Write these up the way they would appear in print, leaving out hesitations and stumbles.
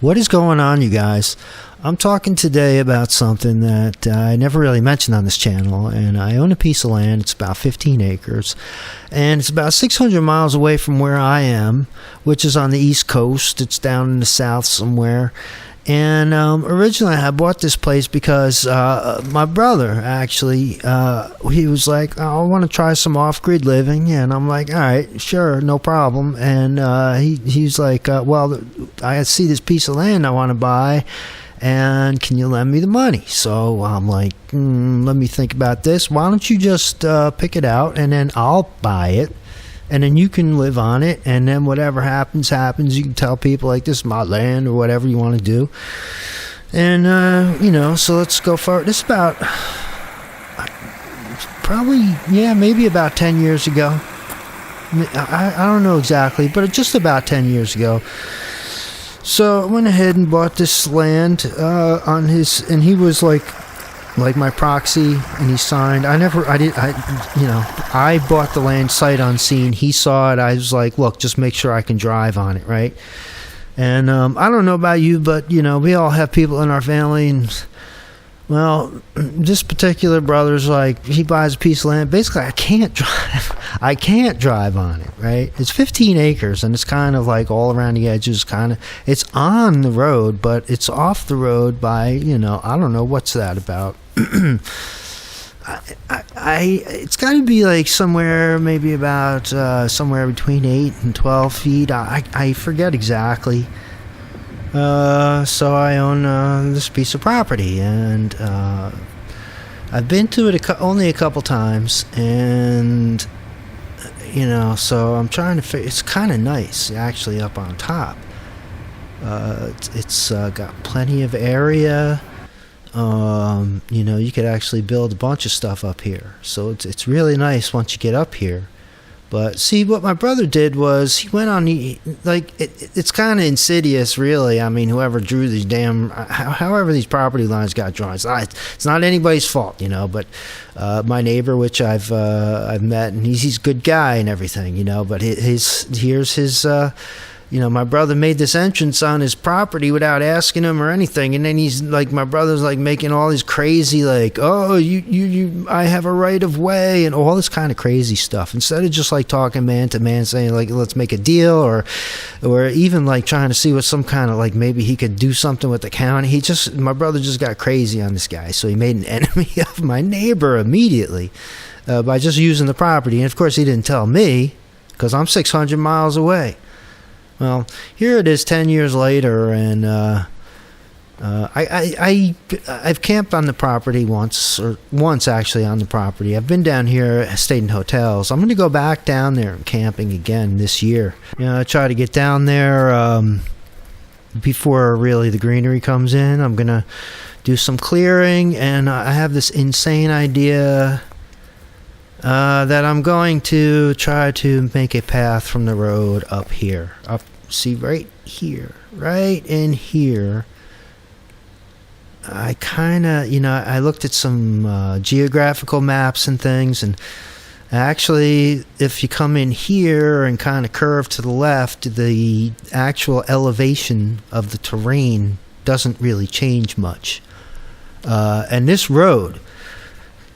What is going on, you guys? I'm talking today about something that I never really mentioned on this channel, and I own a piece of land. It's about 15 acres, and it's about 600 miles away from where I am, which is on the East Coast. It's down in the South somewhere. And originally I bought this place because my brother actually, he was like, I want to try some off-grid living. And I'm like, all right, sure, no problem. And he's like, well, I see this piece of land I want to buy, and can you lend me the money? So I'm like, let me think about this. Why don't you just pick it out, and then I'll buy it. And then you can live on it, and then whatever happens. You can tell people, like, this is my land, or whatever you want to do. And, so let's go forward. This is about, maybe about 10 years ago. I don't know exactly, but just about 10 years ago. So I went ahead and bought this land and he was like my proxy, and he signed. I bought the land sight unseen. He saw it. I was like, look, just make sure I can drive on it, right? And I don't know about you, but we all have people in our family, and well, this particular brother's like, he buys a piece of land. Basically, I can't drive on it, right? It's 15 acres, and it's kind of like all around the edges, it's on the road, but it's off the road by, I don't know, what's that about? It's got to be like somewhere, maybe about somewhere between 8 and 12 feet. I forget exactly. So I own this piece of property, and I've been to it only a couple times, and so I'm trying to figure. It's kind of nice, actually, up on top. It's got plenty of area. You could actually build a bunch of stuff up here, so it's really nice once you get up here. But see, what my brother did was he went on it's kind of insidious, really. I mean, whoever drew these however these property lines got drawn, it's not anybody's fault, but my neighbor, which I've met, and he's a good guy and everything, but here's his my brother made this entrance on his property without asking him or anything, and then he's like, my brother's like making all these crazy, like, oh, I have a right of way, and all this kind of crazy stuff, instead of just like talking man to man, saying like, let's make a deal, or even like trying to see what some kind of, like, maybe he could do something with the county. My brother just got crazy on this guy, so he made an enemy of my neighbor immediately by just using the property. And of course he didn't tell me, because I'm 600 miles away. Well, here it is 10 years later, and I've camped on the property once actually on the property. I've been down here, stayed in hotels. I'm going to go back down there and camping again this year. I try to get down there before really the greenery comes in. I'm going to do some clearing, and I have this insane idea that I'm going to try to make a path from the road up here. See, right here, right in here. I kind of, I looked at some geographical maps and things, and actually, if you come in here and kind of curve to the left, the actual elevation of the terrain doesn't really change much. And this road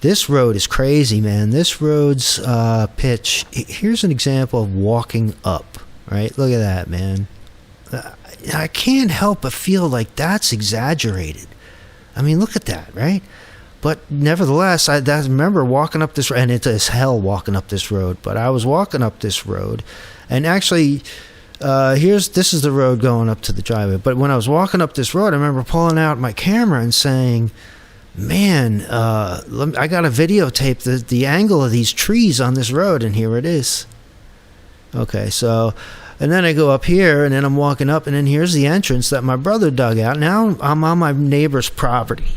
is crazy, man. This road's pitch. Here's an example of walking up, right? Look at that, man. I can't help but feel like that's exaggerated. I mean, look at that, right? But nevertheless, I remember walking up this road, and it is hell walking up this road, but I was walking up this road, and actually, this is the road going up to the driveway. But when I was walking up this road, I remember pulling out my camera and saying, man, I got to videotape the angle of these trees on this road, and here it is. Okay, so, and then I go up here, and then I'm walking up, and then here's the entrance that my brother dug out. Now I'm on my neighbor's property.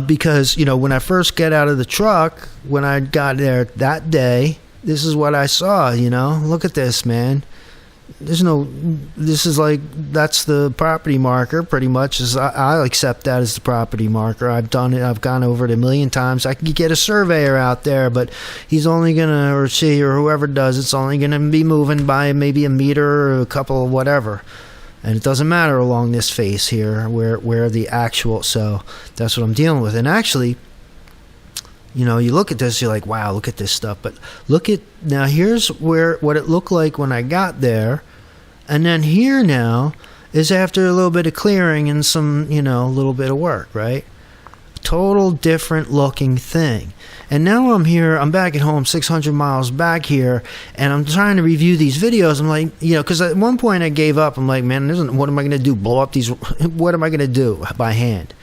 Because, when I first get out of the truck, when I got there that day, this is what I saw, look at this, man. This is like, that's the property marker pretty much. I'll accept that as the property marker. I've done it. I've gone over it a million times. I could get a surveyor out there, but he's only gonna, or she, or whoever does, it's only gonna be moving by maybe a meter or a couple of whatever. And it doesn't matter along this face here where the actual, so that's what I'm dealing with. And actually, you look at this, you're like, wow, look at this stuff. But look at, now here's what it looked like when I got there. And then here now is after a little bit of clearing and some, a little bit of work, right? Total different looking thing. And now I'm back at home 600 miles back here, and I'm trying to review these videos. I'm like, because at one point I gave up. I'm like, man, what am I going to do? Blow up these? What am I going to do by hand?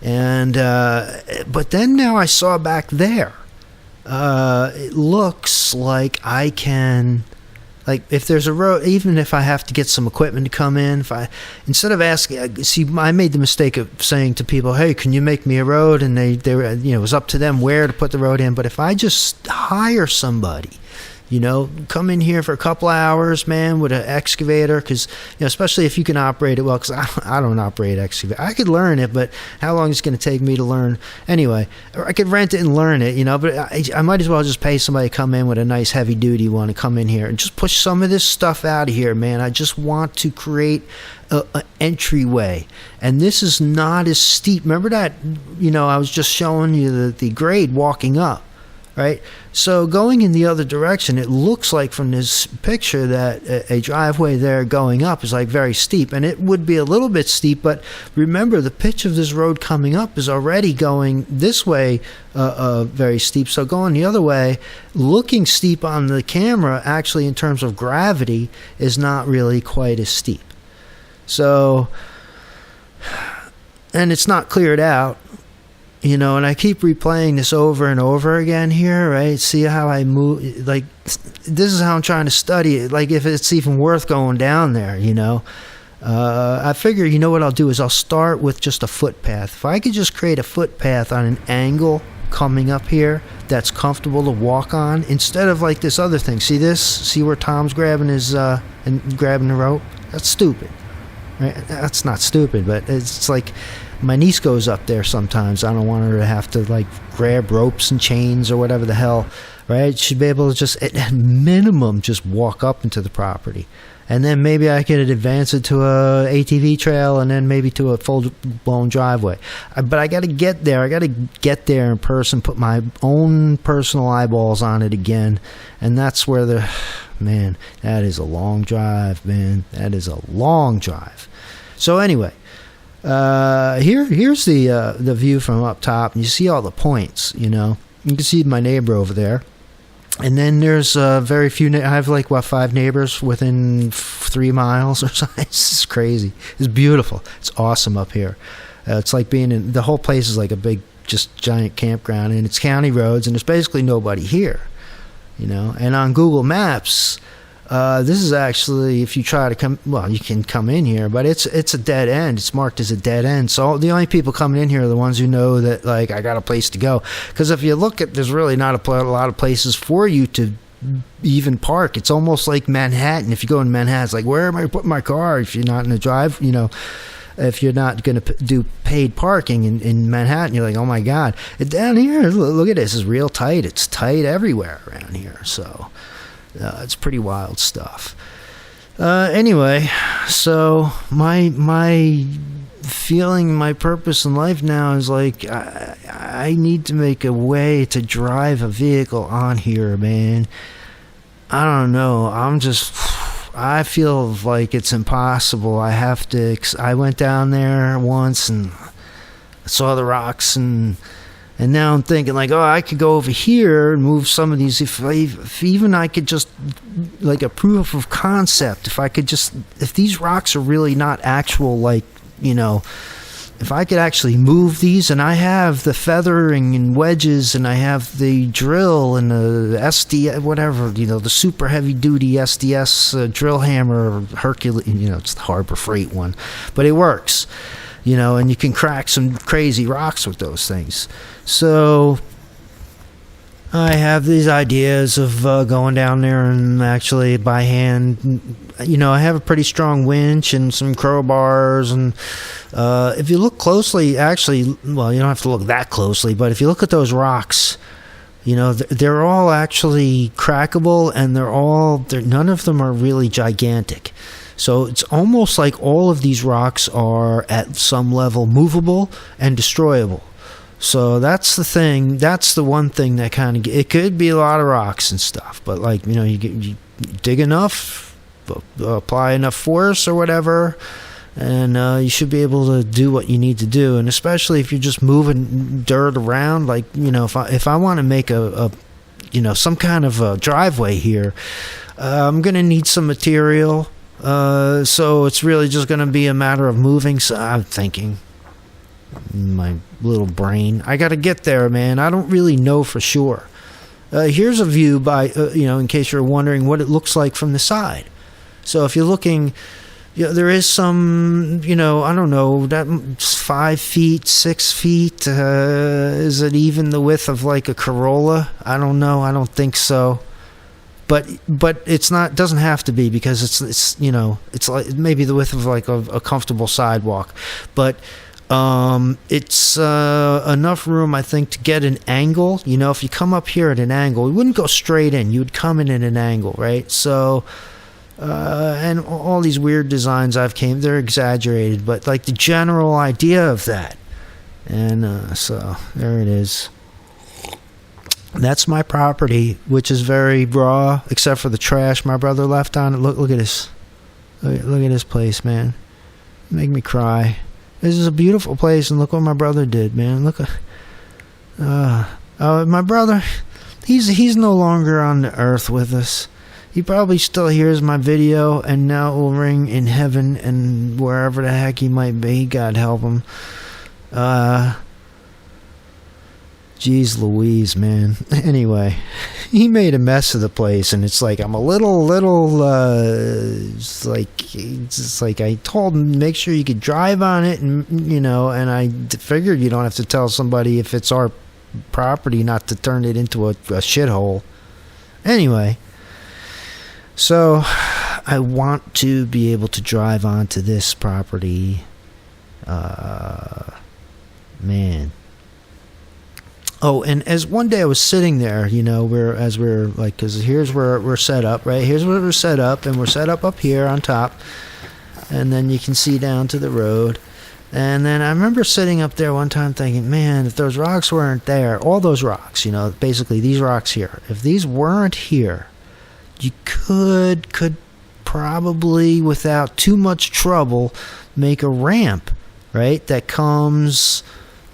And but then now I saw back there, it looks like I can, like, if there's a road, even if I have to get some equipment to come in, instead of asking, see, I made the mistake of saying to people, hey, can you make me a road? And they were, it was up to them where to put the road in. But if I just hire somebody, come in here for a couple of hours, man, with an excavator, because, especially if you can operate it well, because I don't operate excavator. I could learn it, but how long is it going to take me to learn? Anyway, I could rent it and learn it, but I might as well just pay somebody to come in with a nice heavy-duty one to come in here and just push some of this stuff out of here, man. I just want to create an entryway, and this is not as steep. Remember that, I was just showing you the grade walking up. Right? So going in the other direction, it looks like from this picture that a driveway there going up is like very steep, and it would be a little bit steep, but remember the pitch of this road coming up is already going this way very steep. So going the other way, looking steep on the camera, actually in terms of gravity, is not really quite as steep. So, and it's not cleared out. And I keep replaying this over and over again here, right? See how I move, like, this is how I'm trying to study it, like, if it's even worth going down there, I figure, what I'll do is I'll start with just a footpath. If I could just create a footpath on an angle coming up here that's comfortable to walk on, instead of like this other thing. See this? See where Tom's grabbing and grabbing the rope? That's stupid, right? That's not stupid, but it's like, my niece goes up there sometimes. I don't want her to have to like grab ropes and chains or whatever the hell, right? She'd be able to just, at minimum, just walk up into the property. And then maybe I could advance it to a ATV trail and then maybe to a full-blown driveway. But I got to get there. I got to get there in person, put my own personal eyeballs on it again. And that's where man, that is a long drive, man. That is a long drive. So anyway, here's the view from up top, and you see all the points. You can see my neighbor over there, and then there's very few. I have like 5 neighbors within 3 miles or something. It's just crazy. It's beautiful. It's awesome up here. It's like being in the whole place is like a big, just giant campground, and it's county roads, and there's basically nobody here. And on Google Maps, this is actually, if you try to come, well, you can come in here, but it's a dead end. It's marked as a dead end. So the only people coming in here are the ones who know that, like, I got a place to go. Because if you look at, there's really not a lot of places for you to even park. It's almost like Manhattan. If you go in Manhattan, it's like, where am I putting my car? If you're not in the drive, if you're not going to do paid parking in Manhattan, you're like, oh my God. Down here, look at this. It's real tight. It's tight everywhere around here. So it's pretty wild stuff. Anyway, so my feeling, my purpose in life now is like, I need to make a way to drive a vehicle on here, man. I don't know. I feel like it's impossible. I went down there once and saw the rocks, and now I'm thinking like, oh, I could go over here and move some of these. If even I could just, like a proof of concept, if these rocks are really not actual, like, if I could actually move these, and I have the feathering and wedges, and I have the drill and the SD, whatever, the super heavy duty SDS drill hammer, Hercules, it's the Harbor Freight one, but it works, and you can crack some crazy rocks with those things. So I have these ideas of going down there and actually by hand. You know, I have a pretty strong winch and some crowbars, and if you look closely, actually, well, you don't have to look that closely, but if you look at those rocks, you know, they're all actually crackable, and none of them are really gigantic. So it's almost like all of these rocks are at some level movable and destroyable. So that's the thing. That's the one thing that kind of, it could be a lot of rocks and stuff, but like, you know, you dig enough, apply enough force or whatever, and you should be able to do what you need to do. And especially if you're just moving dirt around, like, you know, if I want to make a you know, some kind of a driveway here, I'm gonna need some material. So it's really just gonna be a matter of moving. So I'm thinking, my little brain, I gotta get there, man. I don't really know for sure. Here's a view by you know, in case you're wondering what it looks like from the side. So if you're looking, you know, there is some, you know, I don't know, that's 5 feet, 6 feet. Is it even the width of like a Corolla? I don't know. I don't think so. But it's not, doesn't have to be, because it's you know, it's like maybe the width of like a comfortable sidewalk. But it's enough room, I think, to get an angle. You know, if you come up here at an angle, you wouldn't go straight in. You would come in at an angle, right? So, and all these weird designs they're exaggerated, but like the general idea of that. And so there it is. That's my property, which is very raw, except for the trash my brother left on it. Look at this. Look at this place, man. Make me cry. This is a beautiful place, and look what my brother did, man. Look at my brother. He's no longer on the earth with us. He probably still hears my video, and now it will ring in heaven and wherever the heck he might be. God help him. Jeez Louise, man. Anyway, he made a mess of the place, and it's like I'm a little it's like I told him, make sure you could drive on it, and you know, and I figured you don't have to tell somebody if it's our property not to turn it into a shithole. Anyway, so I want to be able to drive onto this property. Man. Oh, and as one day I was sitting there, you know, we're like, because here's where we're set up, right? Here's where we're set up, and we're set up here on top, and then you can see down to the road. And then I remember sitting up there one time thinking, man, if those rocks weren't there, all those rocks, you know, basically these rocks here, if these weren't here, you could probably, without too much trouble, make a ramp, right? That comes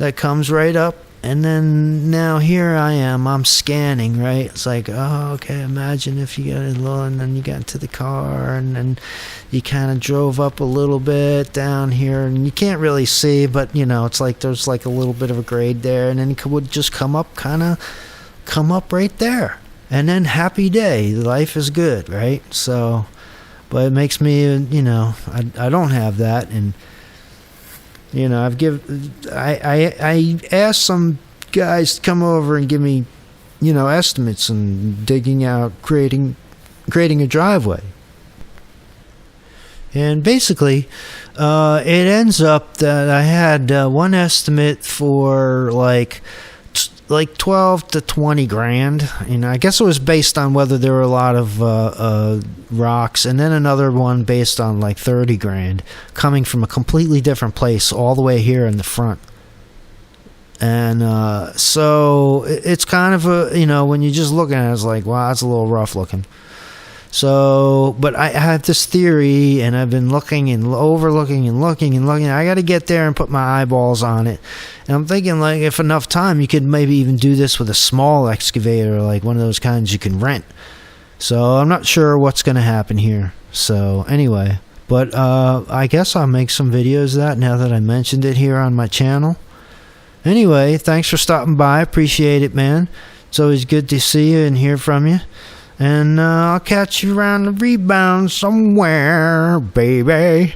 right up. And then now here I am, I'm scanning, right? It's like, oh, okay, imagine if you got in low and then you got into the car and then you kind of drove up a little bit down here and you can't really see, but, you know, it's like there's like a little bit of a grade there, and then it would just come up right there. And then happy day, life is good, right? So, but it makes me, you know, I don't have that, and you know, I asked some guys to come over and give me, you know, estimates and digging out, creating a driveway. And basically, it ends up that I had one estimate for like 12 to 20 grand. You know, I guess it was based on whether there were a lot of rocks, and then another one based on like 30 grand coming from a completely different place all the way here in the front. And so it's kind of a, you know, when you just look at it, it's like, wow, that's a little rough looking. So, but I have this theory, and I've been looking and overlooking and looking and looking. I got to get there and put my eyeballs on it. And I'm thinking, like, if enough time, you could maybe even do this with a small excavator, like one of those kinds you can rent. So I'm not sure what's going to happen here. So anyway, but I guess I'll make some videos of that now that I mentioned it here on my channel. Anyway, thanks for stopping by. Appreciate it, man. It's always good to see you and hear from you. And I'll catch you around the rebound somewhere, baby.